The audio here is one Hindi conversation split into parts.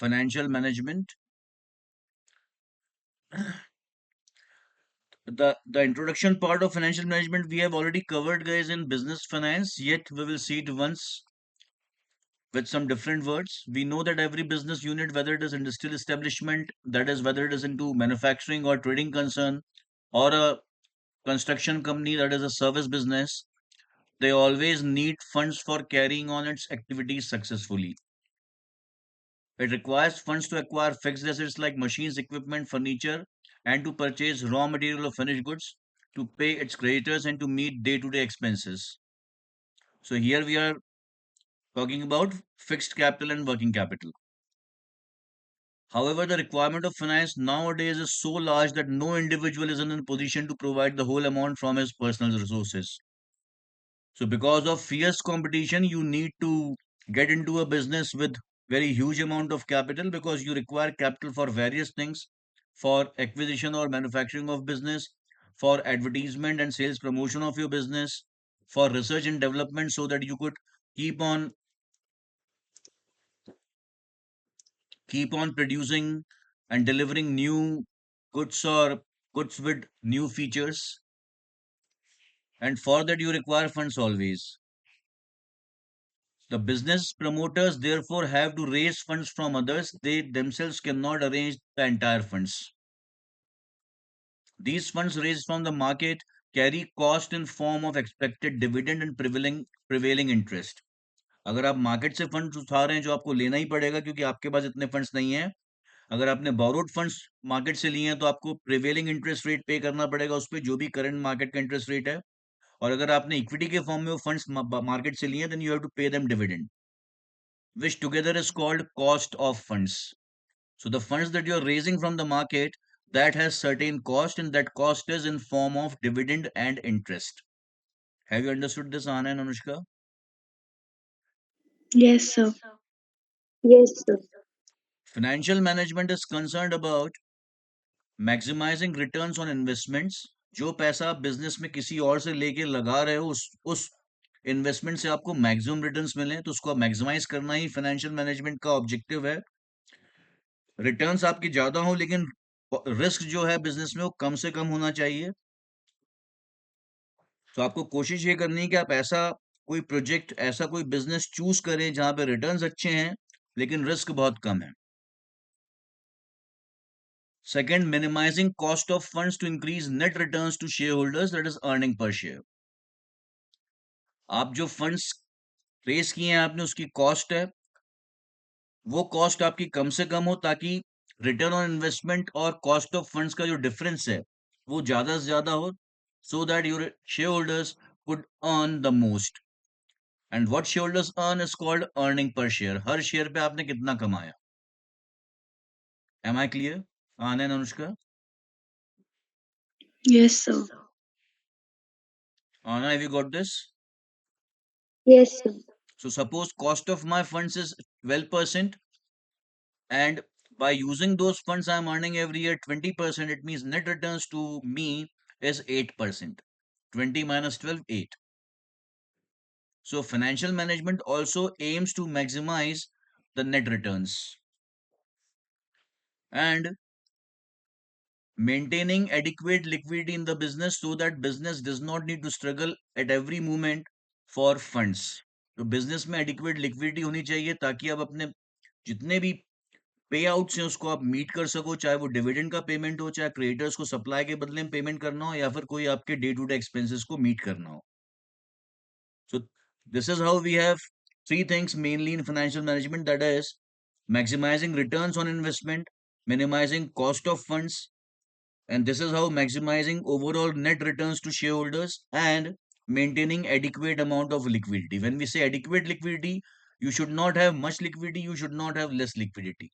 financial management. The introduction part of financial management we have already covered, guys, in business finance, yet we will see it once with some different words. We know that every business unit, whether it is industrial establishment, that is whether it is into manufacturing or trading concern, or a construction company, that is a service business, they always need funds for carrying on its activities successfully. It requires funds to acquire fixed assets like machines, equipment, furniture, and to purchase raw material or finished goods, to pay its creditors, and to meet day-to-day expenses. So here we are talking about fixed capital and working capital. However, the requirement of finance nowadays is so large that no individual is in a position to provide the whole amount from his personal resources. So because of fierce competition, you need to get into a business with very huge amount of capital, because you require capital for various things, for acquisition or manufacturing of business, for advertisement and sales promotion of your business, for research and development, so that you could keep on keep on producing and delivering new goods or goods with new features. And for that you require funds always. The business promoters therefore have to raise funds from others. They themselves cannot arrange the entire funds. These funds raised from the market carry cost in form of expected dividend and prevailing interest. अगर आप मार्केट से फंड्स उठा रहे हैं जो आपको लेना ही पड़ेगा क्योंकि आपके पास इतने फंड्स नहीं है, अगर आपने बोरोड फंड्स मार्केट से लिए हैं तो आपको प्रिवेलिंग इंटरेस्ट रेट पे करना पड़ेगा उस पे, जो भी करंट मार्केट का इंटरेस्ट रेट है। और अगर आपने इक्विटी के फॉर्म में वो फंड्स मार्केट से लिए हैं, then you have to pay them dividend, which together is called cost of funds. So the funds that you're raising from the market, that has certain cost, and that cost is in form of dividend and interest. Have you understood this, Anna and Anushka? Yes, sir. Yes, sir. Financial management is concerned about maximizing returns on investments. जो पैसा आप बिजनेस में किसी और से लेके लगा रहे हो, उस इन्वेस्टमेंट से आपको मैक्सिमम रिटर्न्स मिले, तो उसको मैक्सिमाइज करना ही फाइनेंशियल मैनेजमेंट का ऑब्जेक्टिव है। रिटर्न्स आपकी ज्यादा हो, लेकिन रिस्क जो है बिजनेस में वो कम से कम होना चाहिए। तो आपको कोशिश ये करनी है कि आप ऐसा कोई प्रोजेक्ट, ऐसा कोई बिजनेस चूज करें जहां पे रिटर्न्स अच्छे हैं लेकिन रिस्क बहुत कम है। Second, minimising cost of funds to increase net returns to share holders, that is earning per share. आप जो फंड्स रेस किए हैं आपने, उसकी कॉस्ट है, वो कॉस्ट आपकी कम से कम हो, ताकि रिटर्न ऑन इन्वेस्टमेंट और कॉस्ट ऑफ फंड्स का जो डिफरेंस है वो ज्यादा से ज्यादा हो, so that your shareholders could earn the most. And what shareholders earn is called earning per share. Her share पे आपने कितना कमाया? Am I clear? Anand and Anushka? Yes, sir. Anand, have you got this? Yes, sir. So suppose cost of my funds is 12%, and by using those funds I'm earning every year 20%. It means net returns to me is 8%. 20 minus 12, 8. So financial management also aims to maximize the net returns and maintaining adequate liquidity in the business, so that business does not need to struggle at every moment for funds. तो बिजनेस में एडिक्वेट लिक्विडिटी होनी चाहिए, ताकि आप अपने जितने भी पे आउट्स हैं उसको आप मीट कर सको, चाहे वो डिविडेंड का पेमेंट हो, चाहे क्रेडिटर्स को सप्लाई के बदले में पेमेंट करना हो, या फिर कोई आपके डे टू डे एक्सपेंसेस को मीट करना हो। So this is how we have three things mainly in financial management, that is maximizing returns on investment, minimizing cost of funds, and this is how maximizing overall net returns to shareholders and maintaining adequate amount of liquidity. When we say adequate liquidity, you should not have much liquidity, you should not have less liquidity.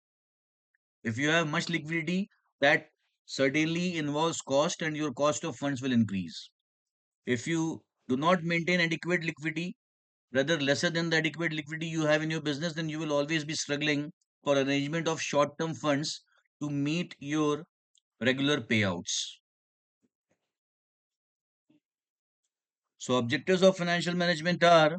If you have much liquidity, that certainly involves cost, and your cost of funds will increase. If you do not maintain adequate liquidity, rather lesser than the adequate liquidity you have in your business, then you will always be struggling for arrangement of short term funds to meet your regular payouts. So objectives of financial management are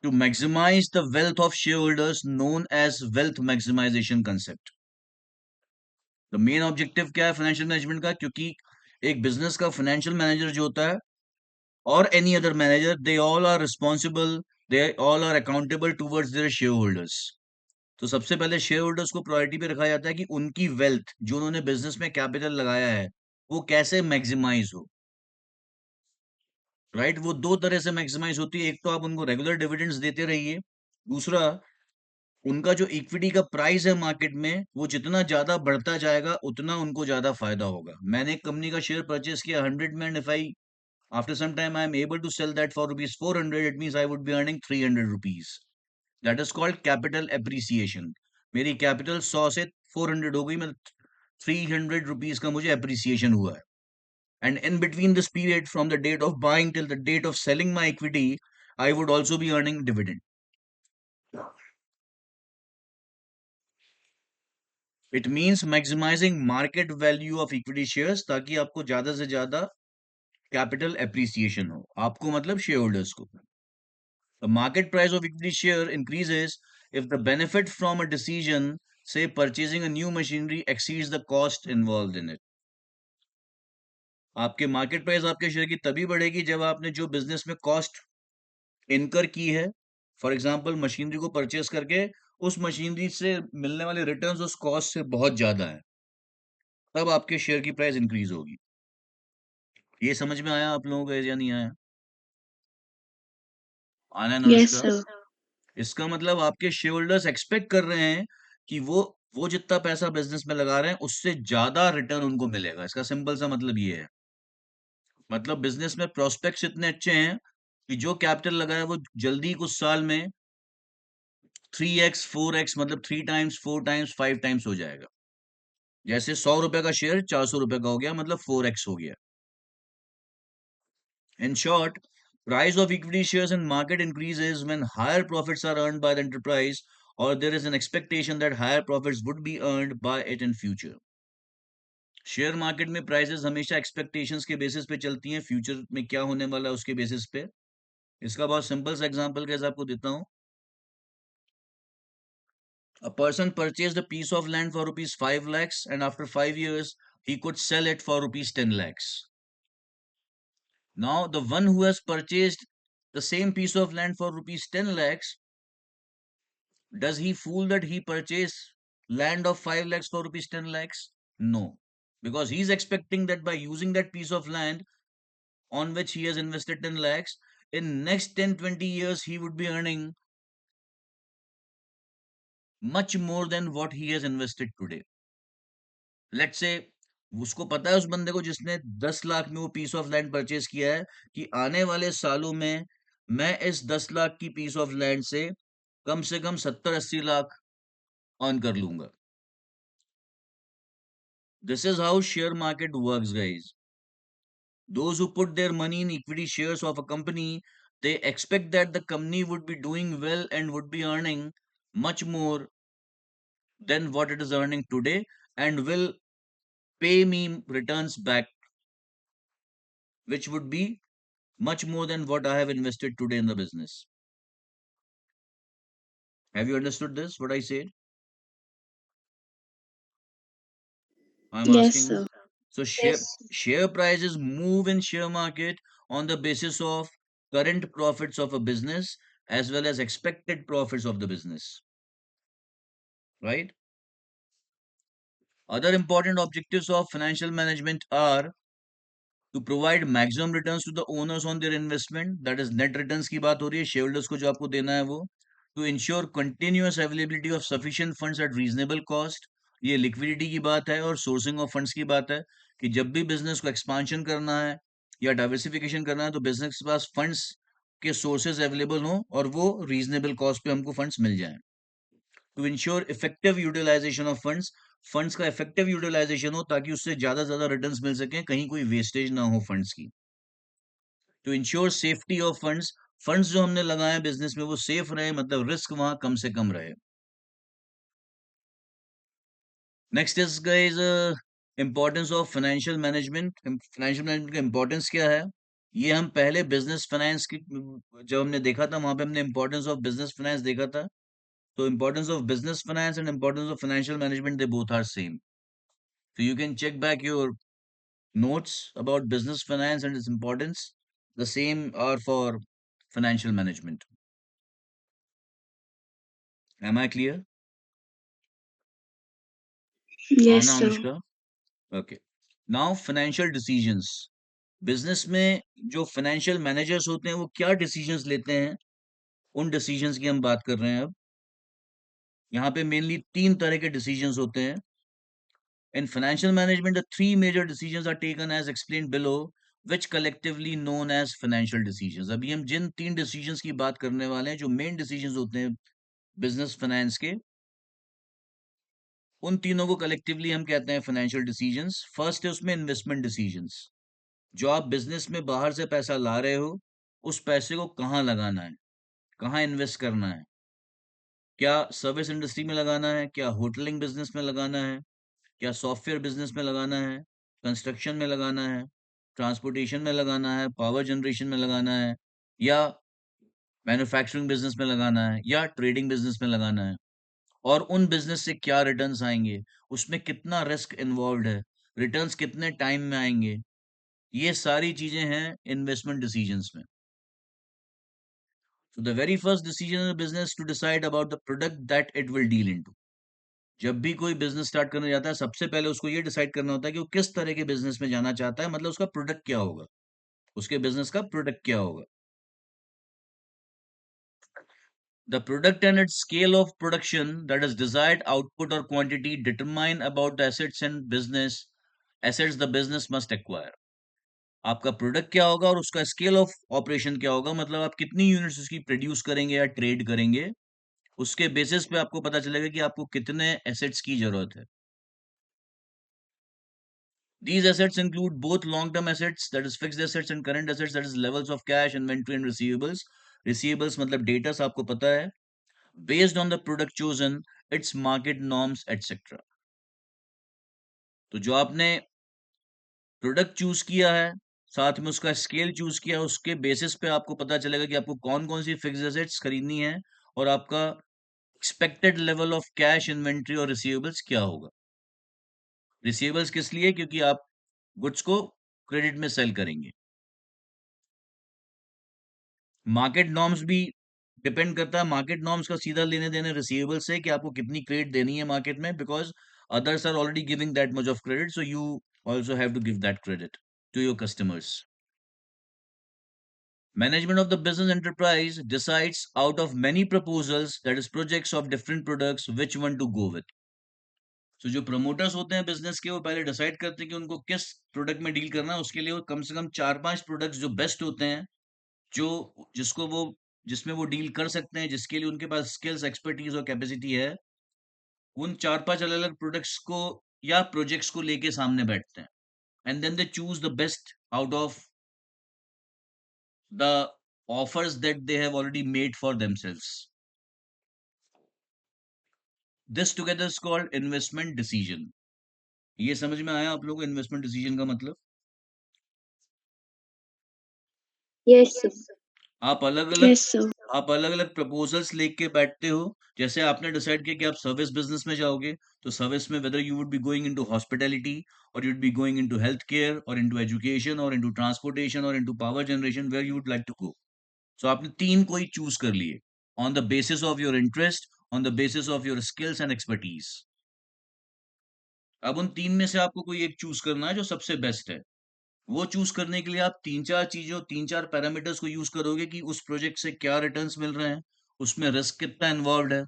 to maximize the wealth of shareholders, known as wealth maximization concept. The main objective क्या है फाइनेंशियल मैनेजमेंट का? क्योंकि एक बिजनेस का फाइनेंशियल मैनेजर जो होता है और any other manager, they all are responsible, they all are accountable towards their share holders. तो सबसे पहले शेयर होल्डर्स को प्रायोरिटी पे रखा जाता है कि उनकी वेल्थ जो उन्होंने बिजनेस में कैपिटल लगाया है वो कैसे मैक्सिमाइज हो। राइट, वो दो तरह से मैक्सिमाइज होती है। एक तो आप उनको रेगुलर डिविडेंड्स देते रहिए, दूसरा उनका जो इक्विटी का प्राइस है मार्केट में वो जितना ज्यादा बढ़ता जाएगा उतना उनको ज्यादा फायदा होगा। मैंने एक कंपनी का शेयर परचेस किया 100 में, and if I after some time I am able to sell that for rupees 400, it means I would be earning 300 rupees. That is called capital appreciation. मेरी कैपिटल 100 से 400 हो गई, मतलब 300 रुपीज का मुझे एप्रिसिएशन हुआ है। And in between this period from the date of buying till the date of selling my equity, I would also be earning dividend. It means maximising market value of equity shares, ताकि आपको ज्यादा से ज्यादा कैपिटल एप्रिसिएशन हो, आपको मतलब शेयर होल्डर्स को। The market price of equity share increases if the benefit from a decision, say purchasing a new machinery, exceeds the cost involve in it. आपके मार्केट प्राइस आपके शेयर की तभी बढ़ेगी जब आपने जो बिजनेस में कॉस्ट इनकर की है, फॉर एग्जाम्पल मशीनरी को परचेस करके, उस मशीनरी से मिलने वाले रिटर्न्स उस कॉस्ट से बहुत ज्यादा है, तब आपके शेयर की प्राइस इंक्रीज होगी। ये समझ में आया आप लोगों को या नहीं आया? आना है Yes, अनुष्का? sir. इसका मतलब आपके शेयर होल्डर्स एक्सपेक्ट कर रहे हैं कि वो जितना पैसा बिजनेस में लगा रहे हैं उससे ज्यादा रिटर्न उनको मिलेगा। इसका सिंपल सा मतलब ये है, मतलब बिजनेस में प्रोस्पेक्ट्स इतने अच्छे हैं कि जो कैपिटल लगा है वो जल्दी कुछ साल में 3x 4x, मतलब 3 टाइम्स 4 टाइम्स 5 टाइम्स हो जाएगा। जैसे 100 रुपए का शेयर 400 रुपए का हो गया, मतलब 4x हो गया। In short, price of equity shares in market increases when higher profits are earned by the enterprise, or there is an expectation that higher profits would be earned by it in future. Share market में प्राइसेस हमेशा एक्सपेक्टेशंस के बेसिस पे चलती हैं, फ्यूचर में क्या होने वाला है उसके बेसिस पे। इसका बहुत सिंपल सा एग्जांपल कैसे आपको देता हूँ। A person purchased a piece of land for rupees 5 lakhs, and after 5 years he could sell it for rupees 10 lakhs. Now the one who has purchased the same piece of land for rupees 10 lakhs, does he fool that he purchased land of 5 lakhs for rupees 10 lakhs? No, because he is expecting that by using that piece of land on which he has invested 10 lakhs, in next 10-20 years he would be earning much more than what he has invested today. Let's say उसको पता है, उस बंदे को जिसने 10 लाख में वो पीस ऑफ लैंड परचेज किया है, कि आने वाले सालों में मैं इस 10 लाख की पीस ऑफ लैंड से कम 70-80 लाख अर्न कर लूंगा। This is how share market works, guys. Those who put their money in equity shares of a company, they expect that the company would be doing well and would be earning much more than what it is earning today, and will pay me returns back, which would be much more than what I have invested today in the business. Have you understood this, what I said? I'm Yes, asking sir. you. So share prices move in share market on the basis of current profits of a business as well as expected profits of the business, right? Other important objectives of financial management are to provide maximum returns to the owners on their investment, that is net returns की बात हो रही है, shareholders को जो आपको देना है वो। To ensure continuous availability of sufficient funds at reasonable cost, ये liquidity की बात है, और sourcing of funds की बात है, कि जब भी business को expansion करना है या diversification करना है तो business के पास funds के sources available हों और वो reasonable cost पे हमको funds मिल जाएं। To ensure effective utilization of funds, funds का इफेक्टिव यूटिलाइजेशन हो ताकि उससे ज्यादा ज्यादा रिटर्न्स मिल सके, कहीं कोई वेस्टेज ना हो फंड्स की। To ensure safety of funds, funds जो हमने लगाए बिजनेस में वो सेफ रहे, मतलब रिस्क वहां कम से कम रहे। Next is guys importance of financial management. Financial management का इंपॉर्टेंस क्या है? ये हम पहले बिजनेस फाइनेंस की जब हमने देखा था, वहां पे हमने इंपॉर्टेंस ऑफ बिजनेस फाइनेंस देखा था। तो importance of business finance and importance of financial management, they both are same. So you can check back your notes about business finance and its importance. The same are for financial management. Am I clear? Yes, Anna, sir. Anushka? Okay. Now financial decisions. Business में जो फाइनेंशियल मैनेजर्स होते हैं वो क्या डिसीजंस लेते हैं, उन डिसीजंस की हम बात कर रहे हैं अब। यहाँ पे मेनली तीन तरह के डिसीजंस होते हैं। In financial management, the three major decisions are taken as explained below, which collectively known as financial decisions. अभी हम जिन तीन डिसीजंस की बात करने वाले हैं, जो मेन डिसीजंस होते हैं बिजनेस फाइनेंस के, उन तीनों को कलेक्टिवली हम कहते हैं फाइनेंशियल डिसीजंस। फर्स्ट है उसमें इन्वेस्टमेंट डिसीजंस। जो आप बिजनेस में बाहर से पैसा ला रहे हो, उस पैसे को कहाँ लगाना है, कहाँ इन्वेस्ट करना है। क्या सर्विस इंडस्ट्री में लगाना है, क्या होटलिंग बिजनेस में लगाना है, क्या सॉफ्टवेयर बिजनेस में लगाना है, कंस्ट्रक्शन में लगाना है, ट्रांसपोर्टेशन में लगाना है, पावर जनरेशन में लगाना है, या मैन्युफैक्चरिंग बिजनेस में लगाना है, या ट्रेडिंग बिजनेस में लगाना है। और उन बिजनेस से क्या रिटर्न्स आएंगे, उसमें कितना रिस्क इन्वॉल्व है, रिटर्न्स कितने टाइम में आएंगे, ये सारी चीजें हैं इन्वेस्टमेंट डिसीजंस में। So the very first decision in a business to decide about the product that it will deal into. जब भी कोई बिजनेस स्टार्ट करने जाता है, सबसे पहले उसको ये डिसाइड करना होता है कि वो किस तरह के बिजनेस में जाना चाहता है, मतलब उसका प्रोडक्ट क्या होगा, उसके बिजनेस का प्रोडक्ट क्या होगा। The product and its scale of production, that is desired output or quantity, determine about the assets and business assets the business must acquire. आपका प्रोडक्ट क्या होगा और उसका स्केल ऑफ ऑपरेशन क्या होगा, मतलब आप कितनी यूनिट्स उसकी प्रोड्यूस करेंगे या ट्रेड करेंगे, उसके बेसिस पे आपको पता चलेगा कि आपको कितने एसेट्स की जरूरत है। These assets include both long-term assets, that is fixed assets, and current assets, that is levels of cash, inventory, and receivables. Receivables मतलब datas आपको पता है, based on the product chosen, its market norms, etc. तो जो आपने प्रोडक्ट चूज किया है, साथ में उसका स्केल चूज किया है, उसके बेसिस पे आपको पता चलेगा कि आपको कौन कौन सी फिक्स्ड एसेट्स खरीदनी है, और आपका expected level of cash, inventory और रिसीवेबल्स क्या होगा। रिसीवेबल्स किस लिए, क्योंकि आप गुड्स को क्रेडिट में सेल करेंगे। मार्केट नॉर्म्स भी डिपेंड करता है, मार्केट नॉर्म्स का सीधा लेने देने रिसीवेबल से, कि आपको कितनी क्रेडिट देनी है मार्केट में, because others are already giving that much of credit, so you also have to give that credit to your customers. Management of the business enterprise decides out of many proposals, that is projects of different products, which one to go with. So जो promoters होते हैं बिजनेस के, वो पहले डिसाइड करते हैं कि उनको किस प्रोडक्ट में डील करना है। उसके लिए वो कम से कम चार पांच प्रोडक्ट्स जो बेस्ट होते हैं, जो जिसको वो जिसमें वो डील कर सकते हैं, जिसके लिए उनके पास स्किल्स, एक्सपर्टीज और कैपेसिटी है, उन चार पांच अलग अलग प्रोडक्ट्स को या प्रोजेक्ट्स को लेके सामने बैठते हैं। And then they choose the best out of the offers that they have already made for themselves. This together is called investment decision. ये समझ में आया आप लोगों को इन्वेस्टमेंट डिसीजन का मतलब? Yes, sir. आप अलग अलग Yes, sir. आप अलग अलग प्रपोजल्स लेके बैठते हो। जैसे आपने डिसाइड किया कि आप सर्विस बिजनेस में जाओगे, तो सर्विस में whether you would be going into hospitality, और you'd be going into health care, और इनटू एजुकेशन, और इनटू ट्रांसपोर्टेशन, और into power generation, where you would like to go. So आपने तीन कोई चूज कर लिए on the basis of your interest, on the basis of your skills and expertise. अब उन तीन में से आपको कोई एक चूज करना है जो सबसे बेस्ट है। वो चूज करने के लिए आप तीन चार चीजों, तीन चार पैरामीटर्स को यूज करोगे कि उस प्रोजेक्ट से क्या रिटर्न्स मिल रहे हैं, उसमें रिस्क कितना इन्वॉल्व है,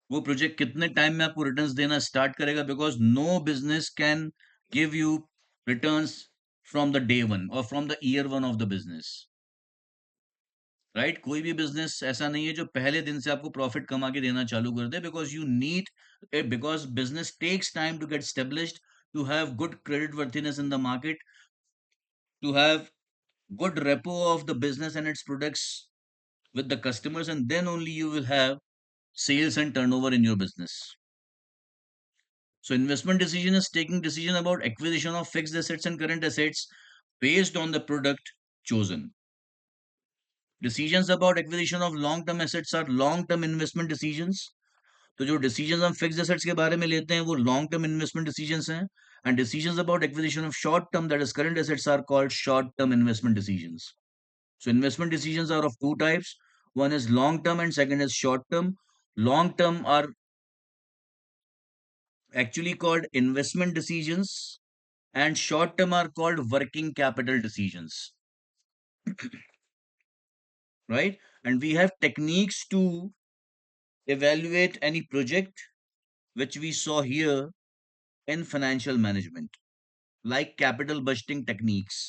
वो प्रोजेक्ट कितने टाइम में आपको रिटर्न्स देना स्टार्ट करेगा, because no business can give you returns from the day one और from the year one of the business. Right, कोई भी बिजनेस ऐसा नहीं है जो पहले दिन से आपको प्रॉफिट कमा के देना चालू कर दे, because you need, because business takes time to get established, to have good credit worthiness in the market, to have good repo of the business and its products with the customers, and then only you will have sales and turnover in your business. So investment decision is taking decision about acquisition of fixed assets and current assets, based on the product chosen. Decisions about acquisition of long term assets are long term investment decisions. तो जो डिसीजंस हम फिक्स्ड एसेट्स के बारे में लेते हैं वो लॉन्ग टर्म इन्वेस्टमेंट डिसीजंस हैं, and decisions about acquisition of short term that is current assets are called short term investment decisions. So investment decisions are of two types. One is long term and second is short term. Long term are actually called investment decisions and short term are called working capital decisions, right? And we have techniques to evaluate any project which we saw here in financial management, like capital budgeting techniques.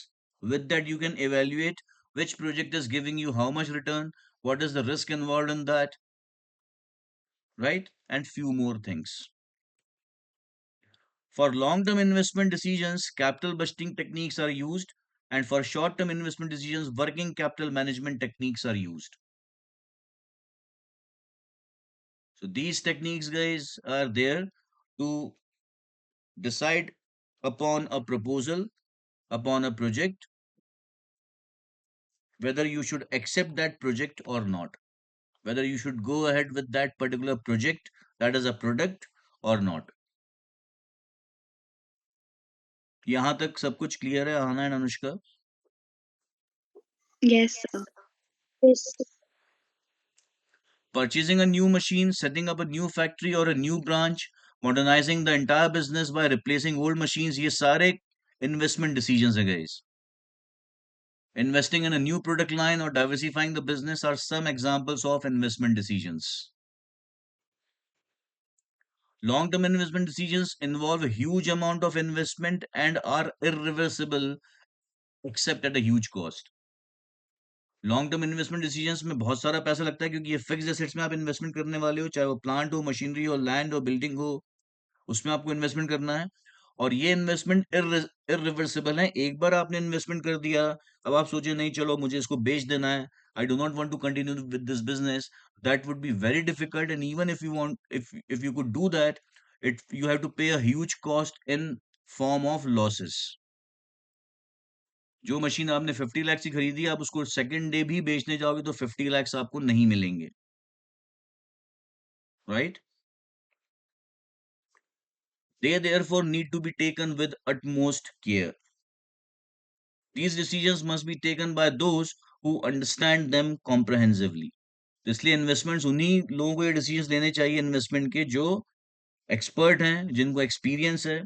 With that, you can evaluate which project is giving you how much return, what is the risk involved in that, right? And few more things. For long-term investment decisions, capital budgeting techniques are used, and for short-term investment decisions, working capital management techniques are used. So these techniques, guys, are there to decide upon a proposal, upon a project, whether you should accept that project or not, whether you should go ahead with that particular project, that is a product, or not. यहाँ तक सब कुछ क्लियर है आना and Anushka? Yes, sir. Yes. Purchasing a new machine, setting up a new factory or a new branch, modernizing the entire business by replacing old machines, ये सारे investment decisions हैं guys. Investing in a new product line or diversifying the business are some examples of investment decisions. Long-term investment decisions involve a huge amount of investment and are irreversible except at a huge cost. Long term investment decisions में बहुत सारा पैसा लगता है क्योंकि ये फिक्स्ड एसेट्स में आप इन्वेस्टमेंट करने वाले हो, चाहे वो प्लांट हो, मशीनरी हो, लैंड हो, बिल्डिंग हो, उसमें आपको इन्वेस्टमेंट करना है. और ये इन्वेस्टमेंट इरिवर्सिबल है. एक बार आपने इन्वेस्टमेंट कर दिया, अब आप सोचे नहीं चलो मुझे इसको बेच देना है, I do not want to continue with this business, that would be very difficult. And even if you want, if you could do that, it you have to pay a huge cost in form of losses. जो मशीन आपने 50 लाख की खरीदी, आप उसको सेकंड डे भी बेचने जाओगे तो 50 लाख आपको नहीं मिलेंगे, right? They therefore need to be taken with utmost care. These decisions must be taken by those who understand them comprehensively. तो इसलिए इन्वेस्टमेंट्स उन्हीं लोगों को ये डिसीजंस लेने चाहिए इन्वेस्टमेंट के जो एक्सपर्ट हैं, जिनको एक्सपीरियंस है.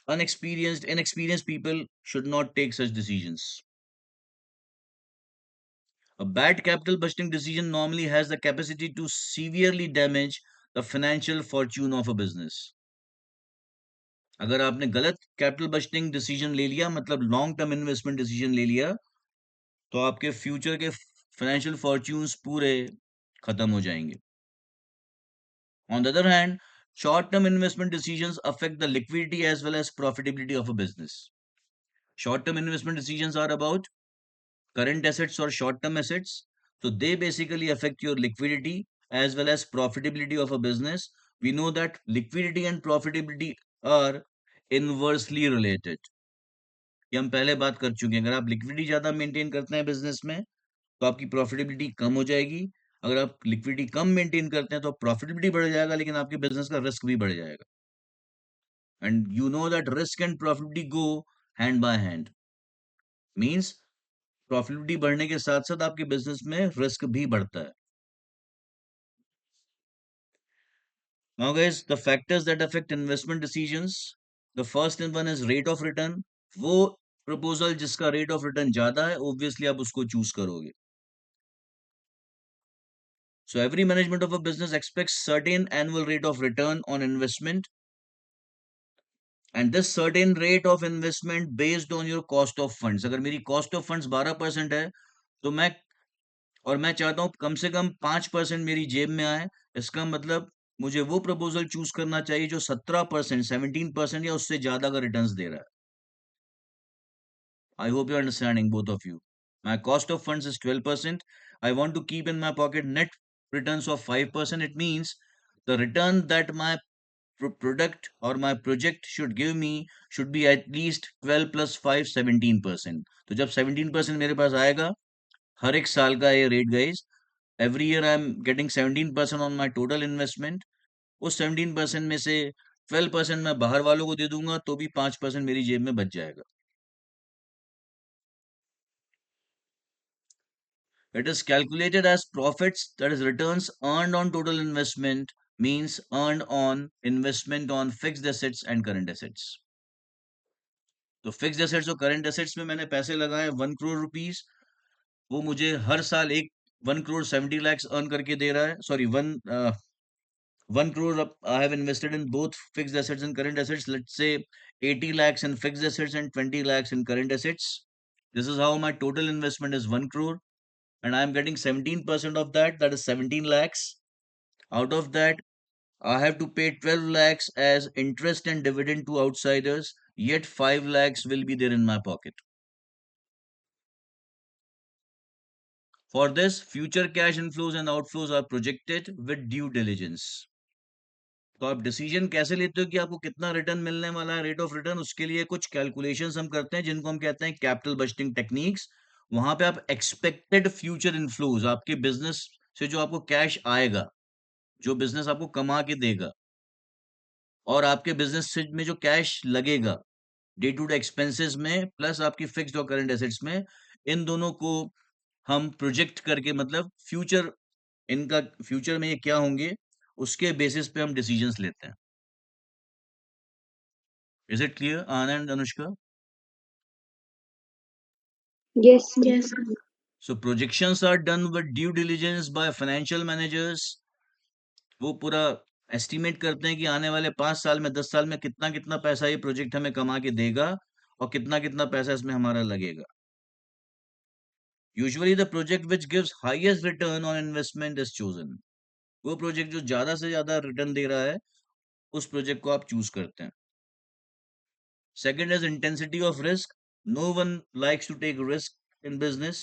Unexperienced, inexperienced people should not take such decisions. A bad capital budgeting decision normally has the capacity to severely damage the financial fortune of a business. अगर आपने गलत कैपिटल बजटिंग डिसीजन ले लिया, मतलब लॉन्ग टर्म इन्वेस्टमेंट डिसीजन ले लिया, तो आपके फ्यूचर के फाइनेंशियल फॉर्च्यून्स पूरे खत्म हो जाएंगे. On the other hand, short term investment decisions affect the liquidity as well as profitability of a business. Short term investment decisions are about current assets or short term assets, so they basically affect your liquidity as well as profitability of a business. We know that liquidity and profitability are inversely related. ये हम पहले बात कर चुके हैं. अगर आप लिक्विडिटी ज्यादा मेंटेन करते हैं बिजनेस में तो आपकी प्रॉफिटेबिलिटी कम हो जाएगी. अगर आप लिक्विडिटी कम मेंटेन करते हैं तो प्रॉफिटेबिलिटी बढ़ जाएगा, लेकिन आपके बिजनेस का रिस्क भी बढ़ जाएगा. And you know that risk and profitability go hand by hand. Means profitability बढ़ने के साथ साथ आपके बिजनेस में रिस्क भी बढ़ता है. Now guys, the factors that affect investment decisions, the first one is rate of return. वो proposal जिसका rate of return ज्यादा है, obviously आप उसको choose करोगे. So every management of a business expects certain annual rate of return on investment, and this certain rate of investment based on your cost of funds. अगर मेरी cost of funds 12% है, तो मैं चाहता हूँ कम से कम 5% मेरी जेब में आए, इसका मतलब मुझे वो प्रपोजल चूज करना चाहिए जो 17%, 17% या उससे ज्यादा का रिटर्न्स दे रहा है. I hope you're understanding, both of you. My cost of funds is 12%. I want to keep in my pocket net returns of 5%. It means the return that my product or my project should be at least 12 plus 5 17%. तो जब 17% मेरे पास आएगा हर एक साल का ये rate guys, every year I'm getting 17% on my total investment. उस 17% में से 12% मैं बाहर वालों को दे दूंगा तो भी 5% मेरी जेब में बच जाएगा. It is calculated as profits, that is returns earned on total investment, means earned on investment on fixed assets and current assets. तो फिक्स्ड एसेट्स और करंट एसेट्स में मैंने पैसे लगाए 1 करोड़ रुपीस, वो मुझे हर साल एक 1 करोड़ 70 लाख अर्न करके दे रहा है. Sorry, 1 crore I have invested in both fixed assets and current assets. Let's say 80 lakhs in fixed assets and 20 lakhs in current assets. This is how my total investment is 1 crore, and I am getting 17% of that, that is 17 lakhs. Out of that, I have to pay 12 lakhs as interest and dividend to outsiders, yet 5 lakhs will be there in my pocket. For this, future cash inflows and outflows are projected with due diligence. तो आप डिसीजन कैसे लेते हो कि आपको कितना रिटर्न मिलने वाला है, रेट ऑफ रिटर्न, उसके लिए कुछ कैलकुलेशंस हम करते हैं जिनको हम कहते हैं कैपिटल बजटिंग टेक्निक्स. वहां पे आप एक्सपेक्टेड फ्यूचर इनफ्लोज, आपके बिजनेस से जो आपको कैश आएगा, जो बिजनेस आपको कमा के देगा, और आपके बिजनेस से में जो कैश लगेगा डे टू डे एक्सपेंसेस में प्लस आपकी फिक्स्ड और करंट एसेट्स में, इन दोनों को हम प्रोजेक्ट करके, मतलब फ्यूचर, इनका फ्यूचर में ये क्या होंगे, उसके बेसिस पे हम डिसीजंस लेते हैं. Is it clear Anand, Anushka? Yes, sir. Yes. So projections are done with due diligence by financial managers. वो पूरा एस्टिमेट करते हैं कि आने वाले 5 साल में, 10 साल में कितना कितना पैसा ये प्रोजेक्ट हमें कमा के देगा और कितना कितना पैसा इसमें हमारा लगेगा. Usually the project which gives highest return on investment is chosen. वो प्रोजेक्ट जो ज्यादा से ज्यादा रिटर्न दे रहा है, उस प्रोजेक्ट को आप चूज करते हैं. Second is intensity of risk. No one likes to take risk in business,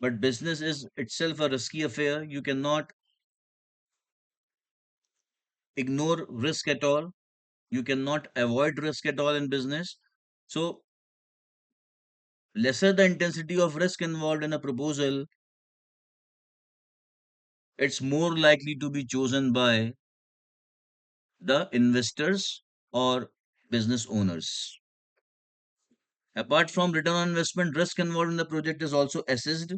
but business is itself a risky affair. You cannot ignore risk at all. You cannot avoid risk at all in business. So lesser the intensity of risk involved in a proposal, it's more likely to be chosen by the investors or business owners. Apart from return on investment, risk involved in the project is also assessed.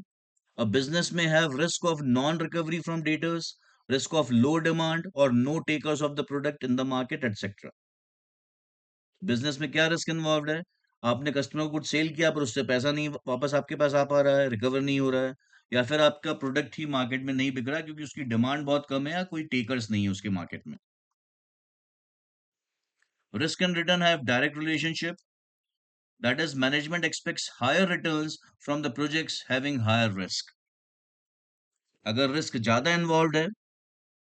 A business may have risk of non-recovery from debtors, risk of low demand or no takers of the product in the market, etc. Business में क्या रिस्क इन्वॉल्व है? आपने कस्टमर को कुछ सेल किया पर उससे पैसा नहीं वापस आपके पास आ पा रहा है, रिकवर नहीं हो रहा है, या फिर आपका प्रोडक्ट ही मार्केट में नहीं बिक रहा क्योंकि उसकी डिमांड बहुत कम है या कोई टेकर्स नहीं है उसके मार्केट में. Risk and return have direct relationship. That is management expects higher returns from the projects having higher risk. अगर रिस्क ज्यादा इन्वॉल्व है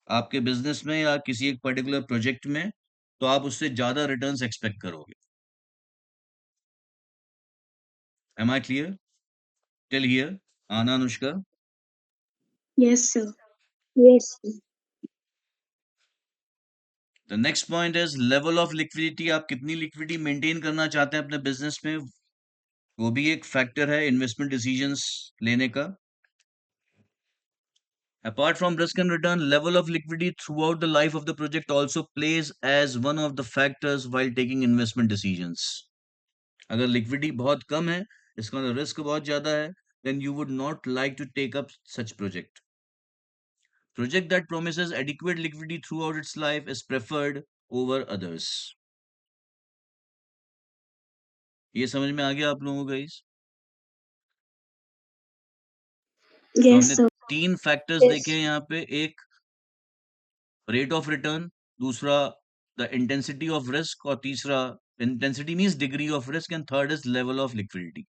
आपके बिजनेस में या किसी एक पर्टिकुलर प्रोजेक्ट में, तो आप उससे ज्यादा रिटर्न्स एक्सपेक्ट करोगे. Am I clear till here, Anna, Anushka? Yes, sir. Yes, sir. The next point is level of liquidity. आप कितनी लिक्विडिटी मेंटेन करना चाहते हैं अपने बिजनेस में, वो भी एक फैक्टर है इन्वेस्टमेंट डिसीजंस लेने का. Apart from risk and return, level of liquidity throughout the life of the project also plays as one of the factors while taking investment decisions. अगर लिक्विडिटी बहुत कम है, इसका मतलब रिस्क बहुत ज्यादा है, then you would not like to take up such project. Project that promises adequate liquidity throughout its life is preferred over others. ये समझ में आ गया आप लोगों को गाइस? तो Yes, हमने sir. 3 factors Yes. देखे हैं यहाँ पे. एक रेट ऑफ रिटर्न, दूसरा द इंटेंसिटी ऑफ रिस्क, और तीसरा intensity means degree of risk, and third is level of liquidity.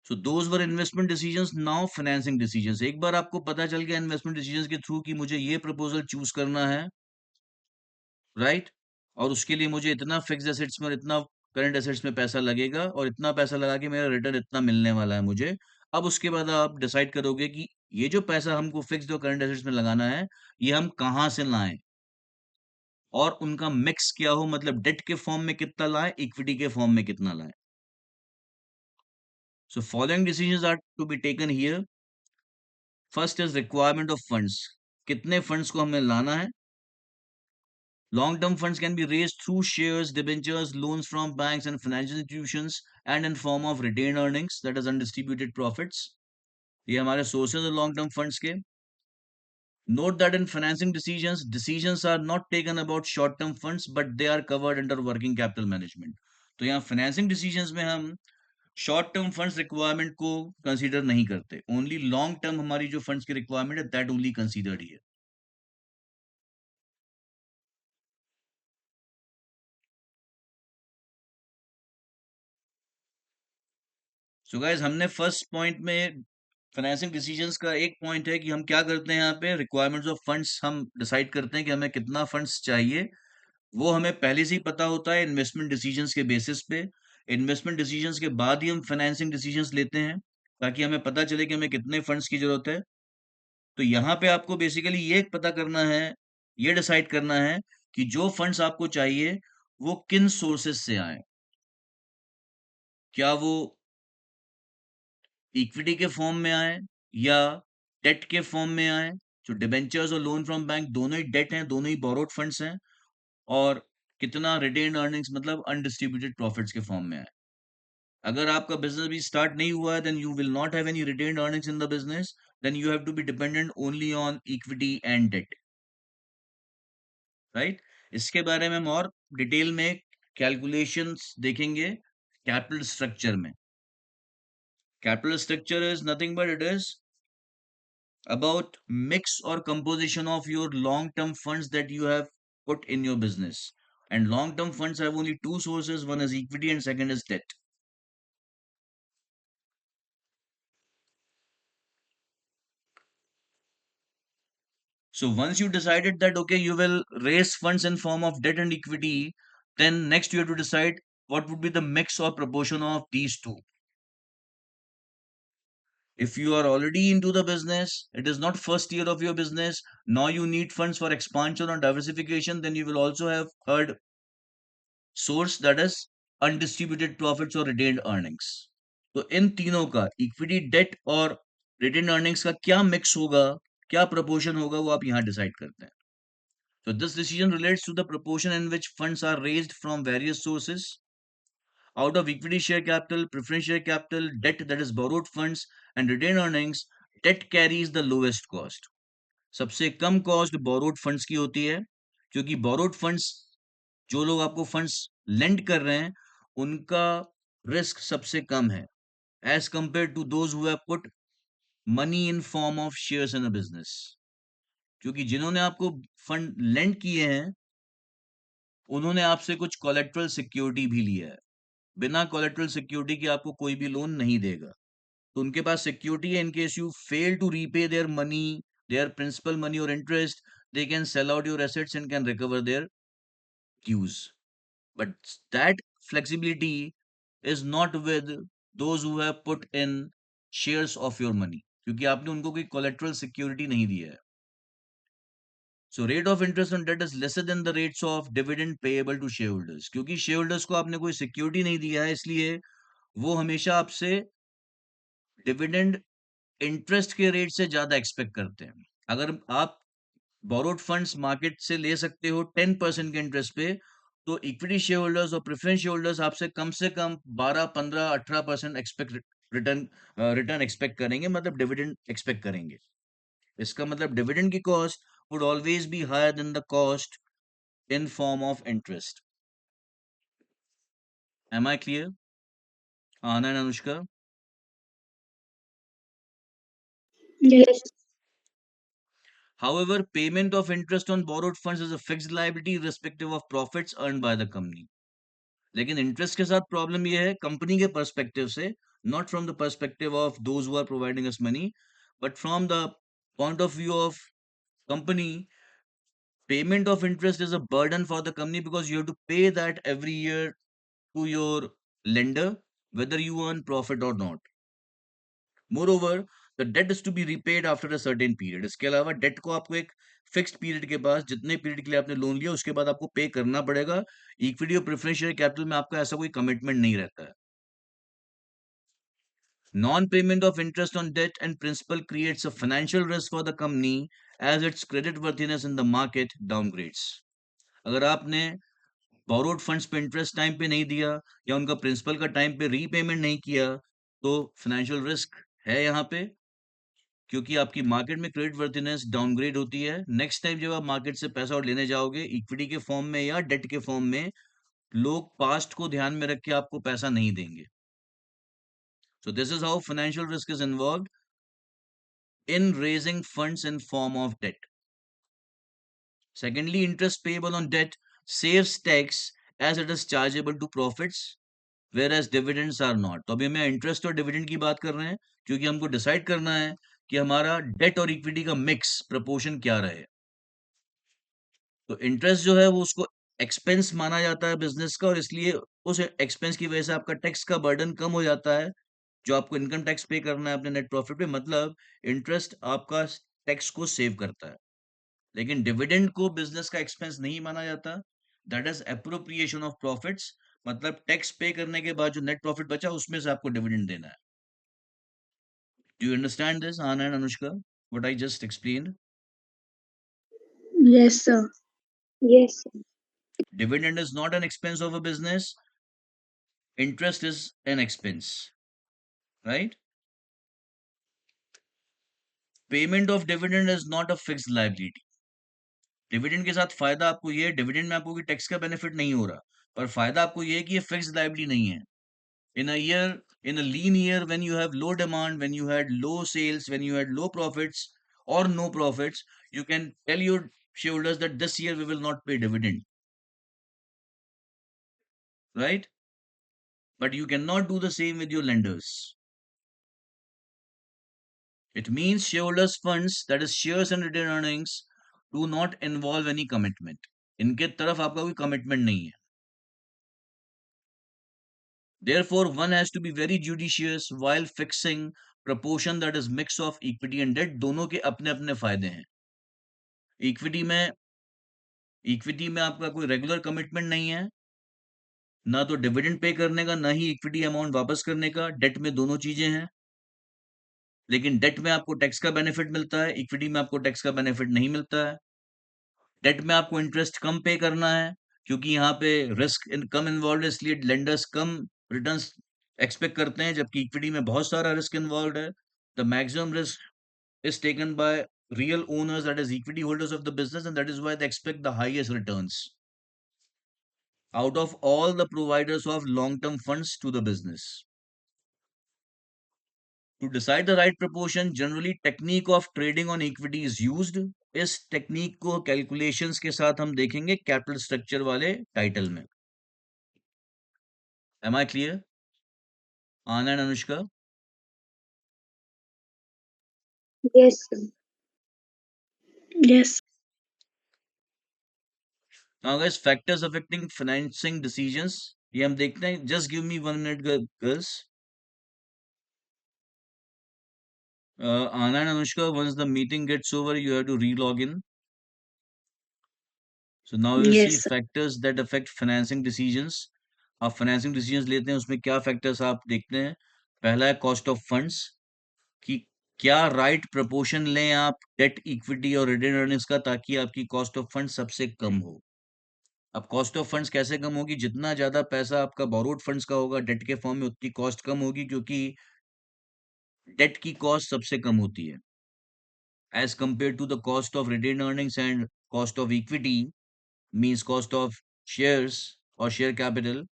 So those were investment decisions. Now financing decisions. एक बार आपको पता चल गया इन्वेस्टमेंट डिसीजंस के थ्रू कि मुझे ये प्रपोजल चूज करना है, राइट, और उसके लिए मुझे इतना फिक्स्ड एसेट्स में और इतना करंट एसेट्स में पैसा लगेगा और इतना पैसा लगा के मेरा रिटर्न इतना मिलने वाला है मुझे. अब उसके बाद आप डिसाइड करोगे कि ये जो पैसा हमको फिक्स्ड और करंट एसेट्स में लगाना है, ये हम कहाँ से लाएं. और उनका मिक्स क्या हो, मतलब डेट के फॉर्म में कितना लाए, इक्विटी के फॉर्म में कितना लाए. So following decisions are to be taken here. First is requirement of funds. कितने funds को हमें लाना है. Long term funds can be raised through shares, debentures, loans from banks and financial institutions and in form of retained earnings, that is undistributed profits. ये हमारे sources है long term funds के. Note that in financing decisions, decisions are not taken about short term funds but they are covered under working capital management. तो यहाँ financing decisions में हम शॉर्ट टर्म फंड्स रिक्वायरमेंट को कंसीडर नहीं करते. ओनली लॉन्ग टर्म हमारी जो फंड्स की रिक्वायरमेंट है that only considered here. So guys, हमने फर्स्ट पॉइंट में फाइनेंसिंग डिसीजंस का एक पॉइंट है कि हम क्या करते हैं, यहाँ पे रिक्वायरमेंट्स ऑफ फंड्स हम डिसाइड करते हैं कि हमें कितना फंड्स चाहिए. वो हमें पहले से ही पता होता है इन्वेस्टमेंट डिसीजंस के बेसिस पे. इन्वेस्टमेंट डिसीजंस के बाद ही हम फाइनेंसिंग डिसीजंस लेते हैं ताकि हमें पता चले कि हमें कितने फंड्स की जरूरत है. तो यहाँ पे आपको बेसिकली ये पता करना है, ये डिसाइड करना है कि जो फंड्स आपको चाहिए वो किन सोर्सेस से आए. क्या वो इक्विटी के फॉर्म में आए या डेट के फॉर्म में आए. जो डिबेंचर्स और लोन फ्रॉम बैंक दोनों ही डेट हैं, दोनों ही बोरोड फंड्स हैं. और कितना रिटेन्ड अर्निंग्स मतलब अनडिस्ट्रीब्यूटेड प्रॉफिट्स के फॉर्म में आए. अगर आपका बिजनेस भी स्टार्ट नहीं हुआ है then you will not have any retained earnings in the business. Then you have to be dependent only on equity and debt. Right. इसके बारे में हम और डिटेल में कैलकुलेशंस देखेंगे कैपिटल स्ट्रक्चर में. Capital structure is nothing but it is about mix or composition of your long term funds that you have put in your business. And long term funds have only two sources, one is equity and second is debt. So once you decided that okay, you will raise funds in form of debt and equity, then next you have to decide what would be the mix or proportion of these two. If you are already into the business, it is not first year of your business, now you need funds for expansion or diversification, then you will also have third source, that is undistributed profits or retained earnings. तो इन तीनों का इक्विटी, डेट और रिटेन्ड अर्निंग्स का क्या मिक्स होगा, क्या प्रोपोर्शन होगा, वो आप यहाँ डिसाइड करते हैं. So this decision relates to the proportion in which funds are raised from various sources. Out of equity share capital, preference share capital, debt, that is borrowed funds, and retained earnings, debt carries the lowest cost. सबसे कम कॉस्ट बोरोड फंड्स की होती है, क्योंकि बोरोड फंड्स, जो लोग आपको फंड्स लेंड कर रहे हैं, उनका रिस्क सबसे कम है as compare to those who have put money in form of shares in a business. क्योंकि जिन्होंने आपको फंड लेंड किए हैं उन्होंने आपसे कुछ कोलेट्रल सिक्योरिटी भी लिया है. बिना कोलेट्रल सिक्योरिटी के आपको कोई भी लोन नहीं देगा. तो उनके पास सिक्योरिटी है, in case you fail to repay their money, their principal money और interest, they can sell out your assets and can recover their dues. But that flexibility is not with those who have put in shares of your money, क्योंकि आपने उनको कोई collateral security नहीं दिया है. So rate of interest on debt is lesser than the rates of dividend payable to shareholders. क्योंकि shareholders को आपने कोई security नहीं दिया है, इसलिए वो हमेशा आपसे डिविडेंड इंटरेस्ट के रेट से ज्यादा एक्सपेक्ट करते हैं. अगर आप बोरोड फंड्स मार्केट से ले सकते हो 10% के इंटरेस्ट पे, तो इक्विटी शेयर होल्डर्स और प्रेफरेंस शेयर होल्डर्स आपसे कम 12, 15, 18% एक्सपेक्ट रिटर्न रिटर्न एक्सपेक्ट करेंगे, मतलब डिविडेंड एक्सपेक्ट करेंगे. इसका मतलब डिविडेंड की cost would always be higher than the cost in form of interest. Am I clear? Anand, Anushka. Yes. However, payment of interest on borrowed funds is a fixed liability irrespective of profits earned by the company. लेकिन इंटरेस्ट के साथ प्रॉब्लम ये है कंपनी के पर्सपेक्टिव से, not from the perspective of those who are providing us money, but from the point of view of company. Payment of interest is a burden for the company because you have to pay that every year to your lender, whether you earn profit or not. Moreover, the debt is to be repaid after a certain period. इसके अलावा डेट को आपको एक फिक्स्ड पीरियड के बाद, जितने पीरियड के लिए आपने लोन लिया उसके बाद आपको पे करना पड़ेगा। इक्विटी और प्रेफरेंस शेयर कैपिटल में आपका ऐसा कोई कमिटमेंट नहीं रहता है। Non-payment of interest on debt and principal creates a financial risk for the company as its credit worthiness in the market downgrades. अगर आपने borrowed funds पे इंटरेस्ट टाइम पे नहीं दिया या उनका प्रिंसिपल का टाइम पे रीपेमेंट नहीं किया, तो फाइनेंशियल रिस्क है यहाँ पे, क्योंकि आपकी मार्केट में क्रेडिट वर्थिनेस डाउनग्रेड होती है। नेक्स्ट टाइम जब आप मार्केट से पैसा और लेने जाओगे इक्विटी के फॉर्म में या डेट के फॉर्म में, लोग पास्ट को ध्यान में रख के आपको पैसा नहीं देंगे। So this is how financial risk is involved in raising funds in form of debt. Secondly, interest payable on debt saves tax as it is chargeable to profits, whereas dividends are not. तो अभी हमें इंटरेस्ट और डिविडेंड की बात कर रहे हैं, क्योंकि हमको डिसाइड करना है कि हमारा डेट और इक्विटी का मिक्स प्रपोर्शन क्या रहे। तो इंटरेस्ट जो है वो उसको एक्सपेंस माना जाता है बिजनेस का, और इसलिए उस एक्सपेंस की वजह से आपका टैक्स का बर्डन कम हो जाता है, जो आपको इनकम टैक्स पे करना है अपने नेट प्रॉफिट पे। मतलब इंटरेस्ट आपका टैक्स को सेव करता है। लेकिन डिविडेंड को बिजनेस का एक्सपेंस नहीं माना जाता। That is appropriation of profits. मतलब टैक्स पे करने के बाद जो नेट प्रॉफिट बचा उसमें से आपको डिविडेंड देना है। डू यू अंडरस्टैंड दिस, आना and Anushka, what I just explained? Yes, sir. Yes, sir. Dividend is not an expense of a business. Interest is an expense, right? Payment of dividend is not a fixed liability. Dividend के साथ फायदा आपको ये है, डिविडेंड में आपको टैक्स का बेनिफिट नहीं हो रहा, पर फायदा आपको ये है कि ये फिक्स्ड लायबिलिटी नहीं है। In a year, in a lean year, when you have low demand, when you had low sales, when you had low profits or no profits, you can tell your shareholders that this year we will not pay dividend, right? But you cannot do the same with your lenders. It means shareholders funds, that is shares and retained earnings, do not involve any commitment. इनके तरफ आपका कोई commitment नहीं है। Therefore, one has to be very judicious while fixing proportion, that is mix of equity and debt। दोनों के अपने अपने फायदे हैं। इक्विटी में आपका कोई रेगुलर कमिटमेंट नहीं है, ना तो डिविडेंड पे करने का, ना ही इक्विटी अमाउंट वापस करने का। डेट में दोनों चीजें हैं, लेकिन डेट में आपको टैक्स का बेनिफिट मिलता है, इक्विटी में आपको टैक्स का बेनिफिट नहीं मिलता है। डेट में आपको इंटरेस्ट कम पे करना है, क्योंकि यहाँ पे रिस्क कम इन्वॉल्व है, इसलिए लेंडर्स कम रिटर्न्स एक्सपेक्ट करते हैं, जबकि इक्विटी में बहुत सारा रिस्क इन्वॉल्व है। The maximum risk is taken by real owners, that is equity holders of the business, and that is why they expect the highest returns out of all the providers of long term funds to the business. To decide the right proportion, generally technique of trading on equity is used। इस टेक्निक को कैलकुलेशंस के साथ हम देखेंगे कैपिटल स्ट्रक्चर वाले टाइटल में। Am I clear, Anand Anushka? Yes, sir. Yes. Now guys, factors affecting financing decisions, ये हम देखते हैं। Just give me 1 minute girls. Anna and Anushka, once the meeting gets over, you have to re-log in. So now you will see Yes, sir. factors that affect financing decisions। आप फाइनेंसिंग डिसीजंस लेते हैं, उसमें क्या फैक्टर्स आप देखते हैं? पहला है कॉस्ट ऑफ फंड्स, कि क्या राइट प्रोपोर्शन लें आप डेट, इक्विटी और रिटेन अर्निंग्स का, ताकि आपकी कॉस्ट ऑफ फंड सबसे कम हो। अब कॉस्ट ऑफ फंड्स कैसे कम होगी? जितना ज्यादा पैसा आपका बोरोड फंड्स का होगा डेट के फॉर्म में, उतनी कॉस्ट कम होगी, क्योंकि डेट की कॉस्ट सबसे कम होती है as compared to the cost of retained earnings and cost of equity, means cost of shares or share capital.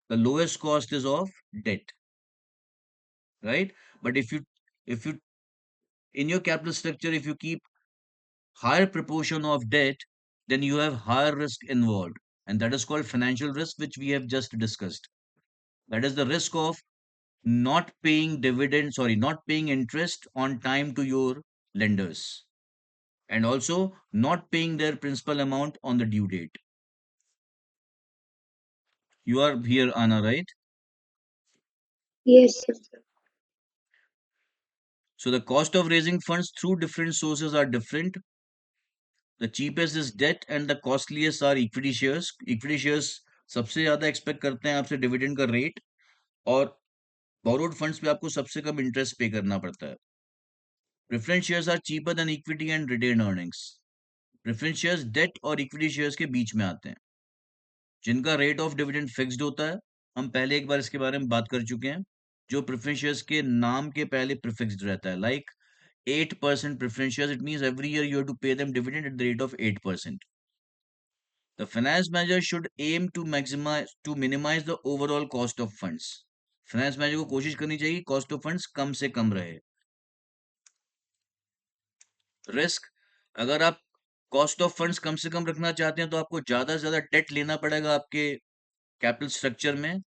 The lowest cost is of debt, right? But if you in your capital structure, if you keep higher proportion of debt, then you have higher risk involved, and that is called financial risk, which we have just discussed. That is the risk of not paying dividends, sorry, not paying interest on time to your lenders, and also not paying their principal amount on the due date. You are here, Anna, right? Yes, sir. So the cost of raising funds through different sources are different. The cheapest is debt and the costliest are equity shares. Equity shares सबसे ज्यादा एक्सपेक्ट करते हैं आपसे डिविडेंड का रेट, और बोरोड फंड्स पे आपको सबसे कम इंटरेस्ट पे करना पड़ता है. Preference shares are cheaper than equity and retain earnings. Preference shares debt और इक्विटी शेयर्स के बीच में आते हैं, जिनका रेट ऑफ डिविडेंड फिक्स्ड होता है. हम पहले एक बार इसके बारे में बात कर चुके हैं. जो प्रेफरेंस शेयर्स के नाम के पहले प्रीफिक्स्ड रहता है, like 8% preference shares, it means every year you have to pay them dividend at the rate of 8%. The finance manager should aim to minimize the overall cost of funds. Finance manager को कोशिश करनी चाहिए cost of funds कम से कम रहे. Risk, अगर आप cost of funds कम से कम रखना चाहते हैं तो आपको ज्यादा से ज्यादा डेट लेना पड़ेगा आपके कैपिटल स्ट्रक्चर में.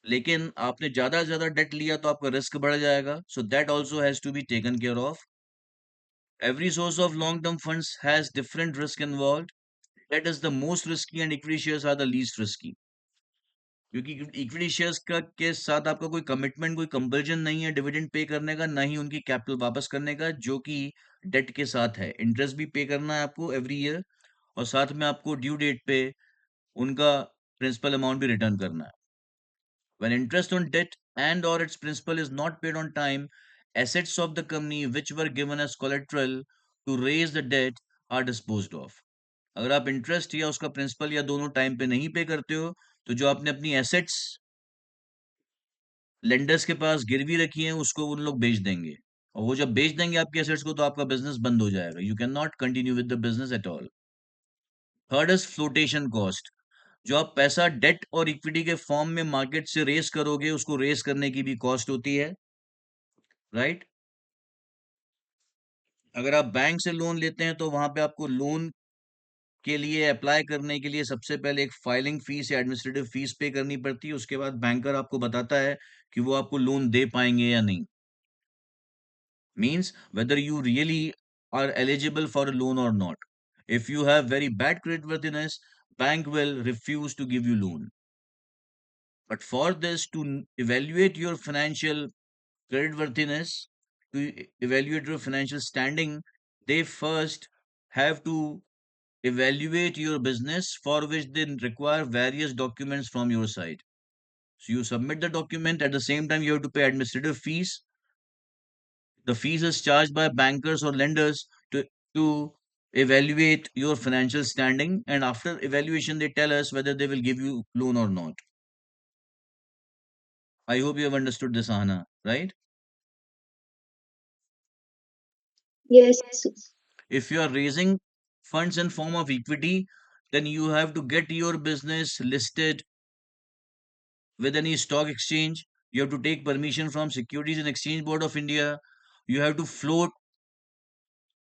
लेकिन आपने ज्यादा से ज्यादा डेट लिया तो आपका रिस्क बढ़ जाएगा. So that also has to be taken care of. Every source of long-term funds has different risk involved. That is the most risky and equity shares are the least risky. क्योंकि इक्विटी शेयर्स का के साथ आपका कोई कमिटमेंट, कोई कंपल्जन नहीं है डिविडेंड पे करने का, ना ही उनकी कैपिटल वापस करने का, जो कि डेट के साथ है. इंटरेस्ट भी पे करना है आपको एवरी ईयर, और साथ में आपको ड्यू डेट पे उनका प्रिंसिपल अमाउंट भी रिटर्न करना है. When interest on debt and or its principal is not paid on time, assets of the company which were given as collateral to raise the debt are disposed of. अगर आप इंटरेस्ट या उसका प्रिंसिपल या दोनों टाइम पे नहीं पे करते हो, तो जो आपने अपनी एसेट्स लेंडर्स के पास गिरवी रखी हैं उसको उन लोग बेच देंगे, और वो जब बेच देंगे आपकी एसेट्स को तो आपका बिजनेस बंद हो जाएगा. You can not continue with the business at all. Third is flotation cost. जो आप पैसा डेट और इक्विटी के फॉर्म में मार्केट से रेस करोगे, उसको रेस करने की भी कॉस्ट होती है, राइट. अगर आप बैंक से लोन लेते हैं तो वहां पे आपको लोन के लिए अप्लाई करने के लिए सबसे पहले एक फाइलिंग फीस या एडमिनिस्ट्रेटिव फीस पे करनी पड़ती है. उसके बाद बैंकर आपको बताता है कि वो आपको लोन दे पाएंगे या नहीं. Means whether you really are eligible for a loan और not. If you have very bad credit worthiness, bank will refuse to give you loan. But for this to evaluate your financial creditworthiness, to evaluate your financial standing, they first have to evaluate your business, for which they require various documents from your side. So you submit the document, at the same time you have to pay administrative fees. The fees is charged by bankers or lenders to evaluate your financial standing, and after evaluation they tell us whether they will give you loan or not. I hope you have understood this, Ahana, right? Yes. If you are raising funds in form of equity, then you have to get your business listed with any stock exchange. You have to take permission from Securities and Exchange Board of India. You have to float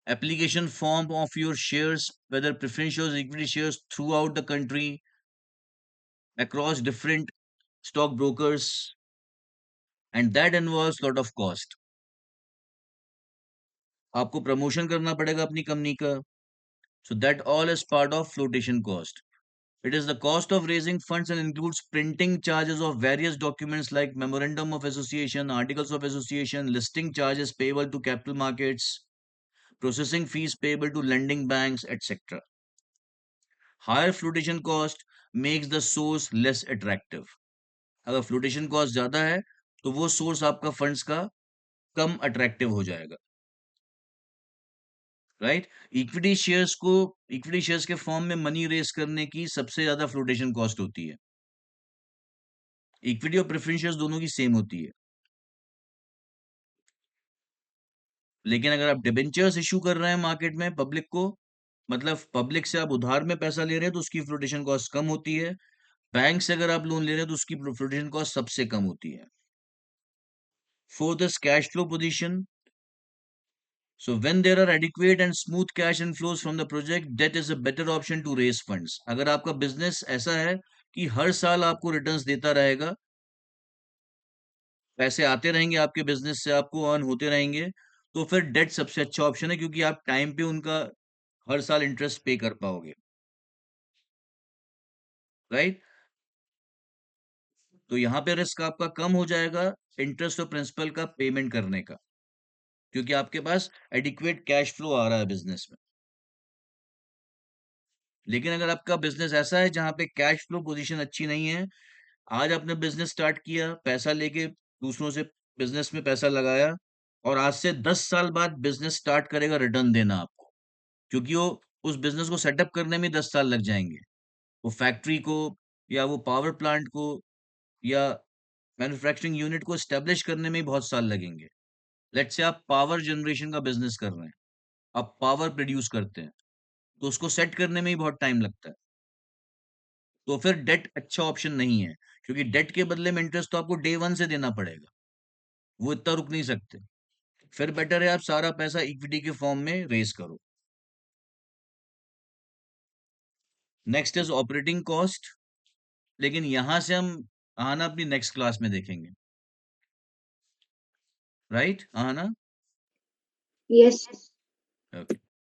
application form of your shares, whether preference shares, equity shares, throughout the country across different stock brokers, and that involves lot of cost. आपको प्रमोशन करना पड़ेगा अपनी कंपनी का. So that all is part of flotation cost. It is the cost of raising funds and includes printing charges of various documents like memorandum of association, articles of association, listing charges payable to capital markets, processing fees payable to lending banks, etc. Higher flotation cost makes the source less attractive. अगर flotation cost ज़्यादा है तो वो source आपका funds का कम attractive हो जाएगा, राइट. इक्विटी शेयर्स के फॉर्म में मनी रेस करने की सबसे ज्यादा फ्लोटेशन कॉस्ट होती है. इक्विटी और प्रेफरेंस शेयर्स दोनों की सेम होती है. लेकिन अगर आप डिबेंचर्स इशू कर रहे हैं मार्केट में पब्लिक को, मतलब पब्लिक से आप उधार में पैसा ले रहे हैं, तो उसकी फ्लोटेशन कॉस्ट कम होती है. बैंक से अगर आप लोन ले रहे हैं तो उसकी फ्लोटेशन कॉस्ट सबसे कम होती है. Fourth is cash flow position. So when there are adequate and smooth cash inflows from the project, that is a better option to raise funds. अगर आपका बिजनेस ऐसा है कि हर साल आपको रिटर्न्स देता रहेगा, पैसे आते रहेंगे आपके बिजनेस से, आपको अर्न होते रहेंगे, तो फिर डेट सबसे अच्छा ऑप्शन है, क्योंकि आप टाइम पे उनका हर साल इंटरेस्ट पे कर पाओगे, राइट. तो यहाँ पे रिस्क आपका कम हो जाएगा इंटरेस्ट और प्रिंसिपल का पेमेंट करने का. क्योंकि आपके पास एडिक्वेट कैश फ्लो आ रहा है बिजनेस में। लेकिन अगर आपका बिजनेस ऐसा है जहाँ पे कैश फ्लो पोजीशन अच्छी नहीं है, आज आपने बिजनेस स्टार्ट किया, पैसा लेके दूसरों से बिजनेस में पैसा लगाया, और आज से 10 साल बाद बिजनेस स्टार्ट करेगा रिटर्न देना आपको, क्योंकि वो उस बिजनेस को सेटअप करने में 10 साल लग जाएंगे। वो फैक्ट्री को, या वो पावर प्लांट को, या मैन्युफैक्चरिंग यूनिट को स्टेब्लिश करने में ही बहुत साल लगेंगे। लेट्स से आप पावर जनरेशन का बिजनेस कर रहे हैं, आप पावर प्रोड्यूस करते हैं, तो उसको सेट करने में ही बहुत टाइम लगता है। तो फिर डेट अच्छा ऑप्शन नहीं है, क्योंकि डेट के बदले में इंटरेस्ट तो आपको डे वन से देना पड़ेगा, वो इतना रुक नहीं सकते। फिर बेटर है आप सारा पैसा इक्विटी के फॉर्म में रेस करो। नेक्स्ट इज ऑपरेटिंग कॉस्ट, लेकिन यहां से हम आना अपनी नेक्स्ट क्लास में देखेंगे, राइट आना? Yes. ओके।